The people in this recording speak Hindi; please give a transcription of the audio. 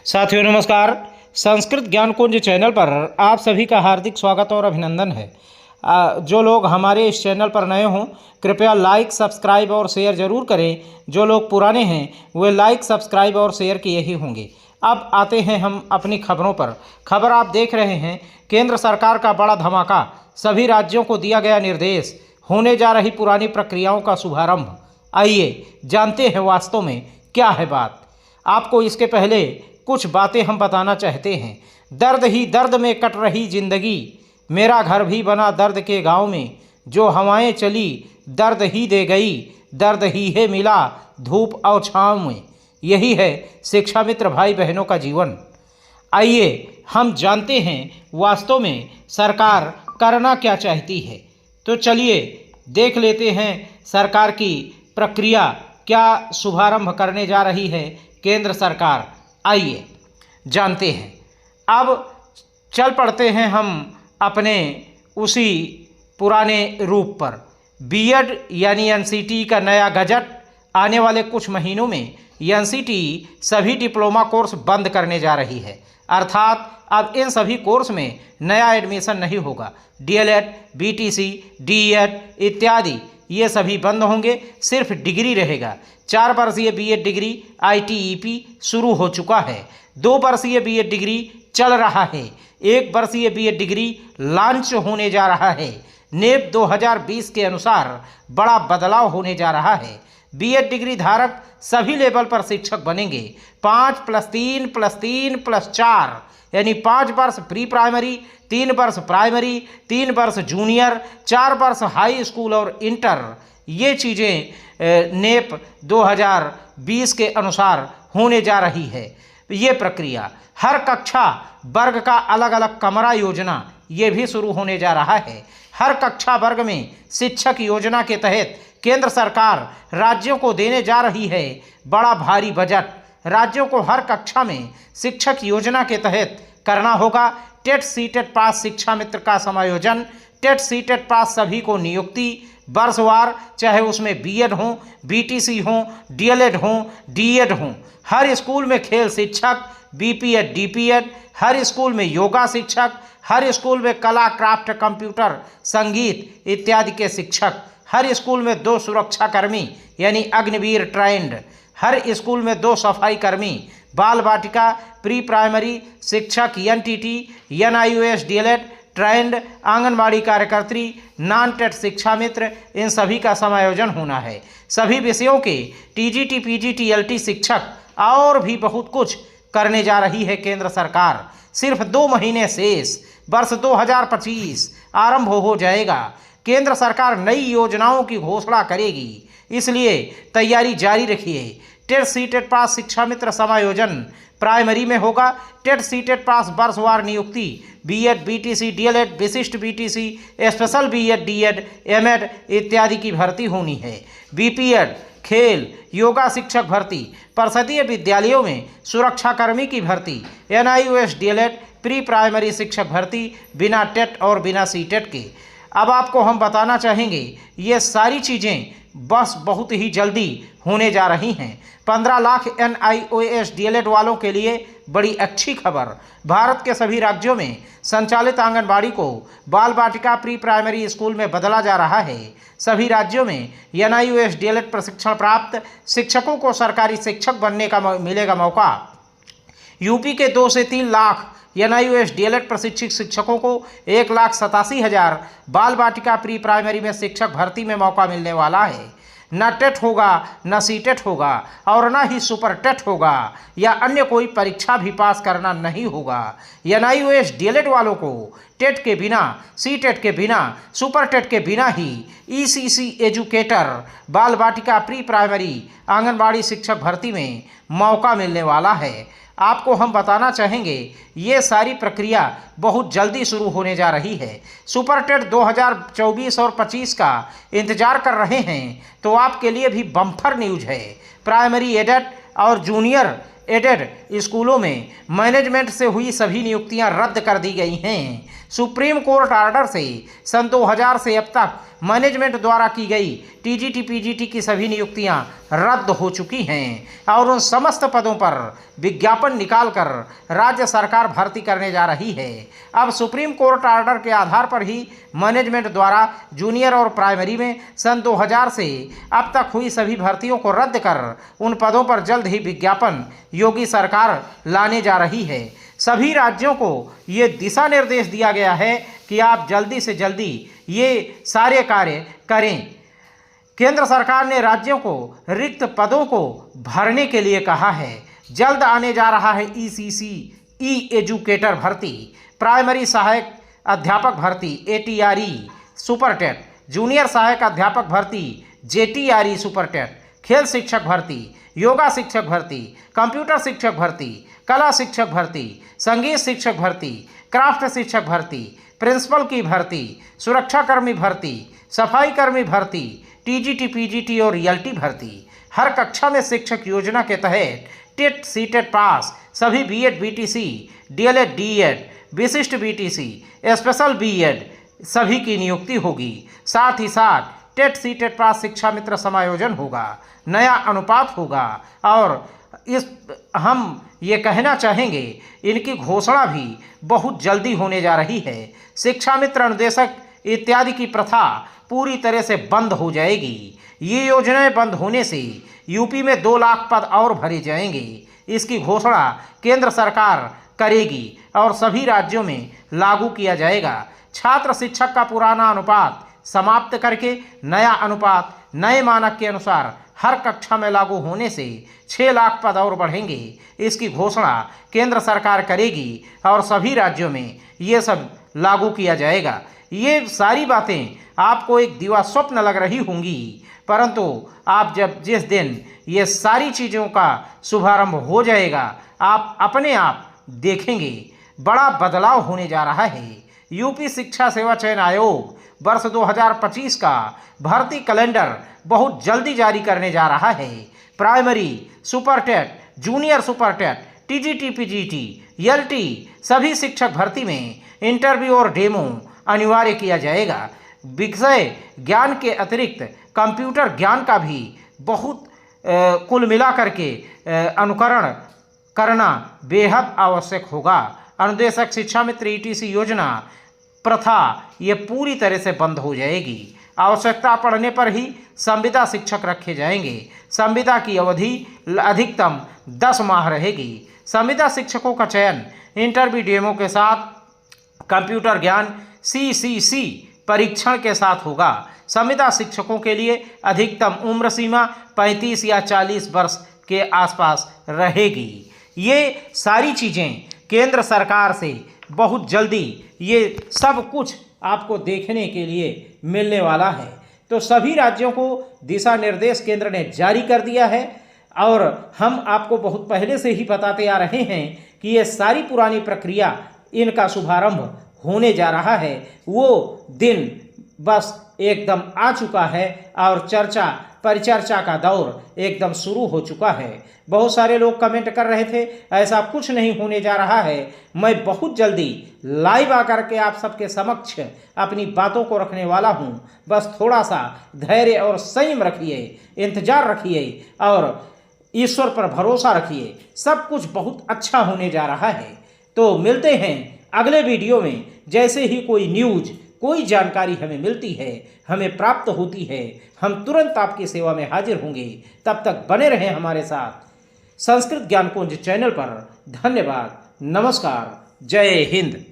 साथियों नमस्कार। संस्कृत ज्ञान कुंज चैनल पर आप सभी का हार्दिक स्वागत और अभिनंदन है। जो लोग हमारे इस चैनल पर नए हों कृपया लाइक सब्सक्राइब और शेयर ज़रूर करें। जो लोग पुराने हैं वे लाइक सब्सक्राइब और शेयर किए ही होंगे। अब आते हैं हम अपनी खबरों पर। खबर आप देख रहे हैं, केंद्र सरकार का बड़ा धमाका, सभी राज्यों को दिया गया निर्देश, होने जा रही पुरानी प्रक्रियाओं का शुभारंभ। आइए जानते हैं वास्तव में क्या है बात। आपको इसके पहले कुछ बातें हम बताना चाहते हैं। दर्द ही दर्द में कट रही जिंदगी, मेरा घर भी बना दर्द के गांव में, जो हवाएं चली दर्द ही दे गई, दर्द ही है मिला धूप और छाँव में। यही है शिक्षा मित्र भाई बहनों का जीवन। आइए हम जानते हैं वास्तव में सरकार करना क्या चाहती है। तो चलिए देख लेते हैं सरकार की प्रक्रिया, क्या शुभारंभ करने जा रही है केंद्र सरकार। आइए जानते हैं। अब चल पड़ते हैं हम अपने उसी पुराने रूप पर। बीएड यानी एनसीटी का नया गजट आने वाले कुछ महीनों में एनसीटी सभी डिप्लोमा कोर्स बंद करने जा रही है। अर्थात अब इन सभी कोर्स में नया एडमिशन नहीं होगा। डीएलएड, बीटीसी, डीएड इत्यादि ये सभी बंद होंगे, सिर्फ डिग्री रहेगा। 4 वर्षीय बीएड डिग्री आईटीईपी शुरू हो चुका है। 2 वर्षीय बीएड डिग्री चल रहा है। 1 वर्षीय बीएड डिग्री लॉन्च होने जा रहा है। नेप 2020 के अनुसार बड़ा बदलाव होने जा रहा है। बीएड डिग्री धारक सभी लेवल पर शिक्षक बनेंगे। 5+3+3+4 यानी 5 वर्ष प्री प्राइमरी, 3 वर्ष प्राइमरी, 3 वर्ष जूनियर, 4 वर्ष हाई स्कूल और इंटर। ये चीज़ें नेप 2020 के अनुसार होने जा रही है। ये प्रक्रिया हर कक्षा वर्ग का अलग अलग कमरा योजना ये भी शुरू होने जा रहा है। हर कक्षा वर्ग में शिक्षक योजना के तहत केंद्र सरकार राज्यों को देने जा रही है बड़ा भारी बजट। राज्यों को हर कक्षा में शिक्षक योजना के तहत करना होगा। टेट सीटेट पास शिक्षा मित्र का समायोजन, टेट सीटेट पास सभी को नियुक्ति वर्षवार, चाहे उसमें बीएड हो, बीटीसी हो, डीएलएड हो, डीएड हो। हर स्कूल में खेल शिक्षक, बीपीएड, डीपीएड, हर स्कूल में योगा शिक्षक, हर स्कूल में कला, क्राफ्ट, कंप्यूटर, संगीत इत्यादि के शिक्षक, हर स्कूल में 2 सुरक्षा कर्मी यानी अग्निवीर ट्रेंड, हर स्कूल में 2 सफाई कर्मी, बाल बाटिका, प्री प्राइमरी शिक्षक, NTT, NIOS, DElEd trained, anganwadi कार्यकर्त्री, नॉन टेट शिक्षा मित्र, इन सभी का समायोजन होना है। सभी विषयों के टीजीटी, पीजीटी, एलटी शिक्षक और भी बहुत कुछ करने जा रही है केंद्र सरकार। सिर्फ 2 महीने शेष, वर्ष 2025 आरंभ हो जाएगा। केंद्र सरकार नई योजनाओं की घोषणा करेगी, इसलिए तैयारी जारी रखिए। टेट सीटेट पास शिक्षा मित्र समायोजन प्राइमरी में होगा। टेट सीटेट पास वर्षवार नियुक्ति, बीएड, बीटीसी, डीएलएड, विशिष्ट BTC, special BEd, DEd, MEd इत्यादि की भर्ती होनी है। बीपीएड, खेल, योगा शिक्षक भर्ती, परिषदीय विद्यालयों में सुरक्षाकर्मी की भर्ती, एनआईओएस, डीएलएड, प्री प्राइमरी शिक्षक भर्ती बिना टेट और बिना सीटेट के। अब आपको हम बताना चाहेंगे ये सारी चीज़ें बस बहुत ही जल्दी होने जा रही हैं। 15 लाख एनआईओएस डीएलएड वालों के लिए बड़ी अच्छी खबर। भारत के सभी राज्यों में संचालित आंगनबाड़ी को बाल बाटिका प्री प्राइमरी स्कूल में बदला जा रहा है। सभी राज्यों में एनआईओएस डीएलएड प्रशिक्षण प्राप्त शिक्षकों को सरकारी शिक्षक बनने का मिलेगा मौका। यूपी के 2 से 3 लाख एनआईओएस डीएलएड प्रशिक्षित शिक्षकों को 1,87,000 बाल बाटिका प्री प्राइमरी में शिक्षक भर्ती में मौका मिलने वाला है। न टेट होगा, न सीटेट होगा और न ही सुपर टेट होगा या अन्य कोई परीक्षा भी पास करना नहीं होगा। एनआईओएस डीएलएड वालों को टेट के बिना, सीटेट के बिना, सुपर टेट के बिना ही ईसीसी एजुकेटर, बाल बाटिका प्री प्राइमरी, आंगनबाड़ी शिक्षक भर्ती में मौका मिलने वाला है। आपको हम बताना चाहेंगे ये सारी प्रक्रिया बहुत जल्दी शुरू होने जा रही है। सुपर टेट 2024 और 25 का इंतजार कर रहे हैं तो आपके लिए भी बम्पर न्यूज है। प्राइमरी एडेड और जूनियर एडेड स्कूलों में मैनेजमेंट से हुई सभी नियुक्तियां रद्द कर दी गई हैं। सुप्रीम कोर्ट ऑर्डर से सन 2000 से अब तक मैनेजमेंट द्वारा की गई टीजीटी पीजीटी की सभी नियुक्तियां रद्द हो चुकी हैं और उन समस्त पदों पर विज्ञापन निकालकर राज्य सरकार भर्ती करने जा रही है। अब सुप्रीम कोर्ट ऑर्डर के आधार पर ही मैनेजमेंट द्वारा जूनियर और प्राइमरी में सन 2000 से अब तक हुई सभी भर्तियों को रद्द कर उन पदों पर जल्द ही विज्ञापन योगी सरकार लाने जा रही है। सभी राज्यों को ये दिशा निर्देश दिया गया है कि आप जल्दी से जल्दी ये सारे कार्य करें। केंद्र सरकार ने राज्यों को रिक्त पदों को भरने के लिए कहा है। जल्द आने जा रहा है ईसीसी ई एजुकेटर भर्ती, प्राइमरी सहायक अध्यापक भर्ती एटीआरई सुपरटेट, जूनियर सहायक अध्यापक भर्ती जेटीआरई सुपरटेट, खेल शिक्षक भर्ती, योगा शिक्षक भर्ती, कंप्यूटर शिक्षक भर्ती, कला शिक्षक भर्ती, संगीत शिक्षक भर्ती, क्राफ्ट शिक्षक भर्ती, प्रिंसिपल की भर्ती, सुरक्षाकर्मी भर्ती, सफाई कर्मी भर्ती, टीजीटी पीजीटी और एलटी भर्ती। हर कक्षा में शिक्षक योजना के तहत टेट सीटेट पास सभी बीएड बीटीसी, डीएलएड डीएड, विशिष्ट बीटीसी, स्पेशल बीएड सभी की नियुक्ति होगी। साथ ही साथ टेट सीटेट पास शिक्षा मित्र समायोजन होगा, नया अनुपात होगा और हम ये कहना चाहेंगे इनकी घोषणा भी बहुत जल्दी होने जा रही है। शिक्षा मित्र अनुदेशक इत्यादि की प्रथा पूरी तरह से बंद हो जाएगी। ये योजनाएं बंद होने से यूपी में 2 लाख पद और भरे जाएंगे। इसकी घोषणा केंद्र सरकार करेगी और सभी राज्यों में लागू किया जाएगा। छात्र शिक्षक का पुराना अनुपात समाप्त करके नया अनुपात नए मानक के अनुसार हर कक्षा में लागू होने से 6 लाख पद और बढ़ेंगे। इसकी घोषणा केंद्र सरकार करेगी और सभी राज्यों में ये सब लागू किया जाएगा। ये सारी बातें आपको एक दिवा स्वप्न लग रही होंगी, परंतु आप जब जिस दिन ये सारी चीज़ों का शुभारंभ हो जाएगा आप अपने आप देखेंगे बड़ा बदलाव होने जा रहा है। यूपी शिक्षा सेवा चयन आयोग वर्ष 2025 का भर्ती कैलेंडर बहुत जल्दी जारी करने जा रहा है। Primary Super TET, junior Super TET, TGT PGT, LT सभी शिक्षक भर्ती में इंटरव्यू और डेमो अनिवार्य किया जाएगा। विषय ज्ञान के अतिरिक्त कंप्यूटर ज्ञान का भी बहुत कुल मिला करके अनुकरण करना बेहद आवश्यक होगा। अनुदेशक शिक्षा मित्र ईटीसी योजना प्रथा ये पूरी तरह से बंद हो जाएगी। आवश्यकता पड़ने पर ही संविदा शिक्षक रखे जाएंगे। संविदा की अवधि अधिकतम 10 माह रहेगी। संविदा शिक्षकों का चयन इंटरव्यू डेमो के साथ कंप्यूटर ज्ञान सीसीसी परीक्षण के साथ होगा। संविदा शिक्षकों के लिए अधिकतम उम्र सीमा 35 या 40 वर्ष के आसपास रहेगी। ये सारी चीज़ें केंद्र सरकार से बहुत जल्दी ये सब कुछ आपको देखने के लिए मिलने वाला है। तो सभी राज्यों को दिशा निर्देश केंद्र ने जारी कर दिया है और हम आपको बहुत पहले से ही बताते आ रहे हैं कि ये सारी पुरानी प्रक्रिया इनका शुभारंभ होने जा रहा है। वो दिन बस एकदम आ चुका है और चर्चा परिचर्चा का दौर एकदम शुरू हो चुका है। बहुत सारे लोग कमेंट कर रहे थे ऐसा कुछ नहीं होने जा रहा है। मैं बहुत जल्दी लाइव आकर के आप सबके समक्ष अपनी बातों को रखने वाला हूं। बस थोड़ा सा धैर्य और संयम रखिए, इंतजार रखिए और ईश्वर पर भरोसा रखिए। सब कुछ बहुत अच्छा होने जा रहा है। तो मिलते हैं अगले वीडियो में। जैसे ही कोई न्यूज़ कोई जानकारी हमें मिलती है, हमें प्राप्त होती है, हम तुरंत आपकी सेवा में हाजिर होंगे। तब तक बने रहें हमारे साथ संस्कृत ज्ञानकुंज चैनल पर। धन्यवाद, नमस्कार, जय हिंद।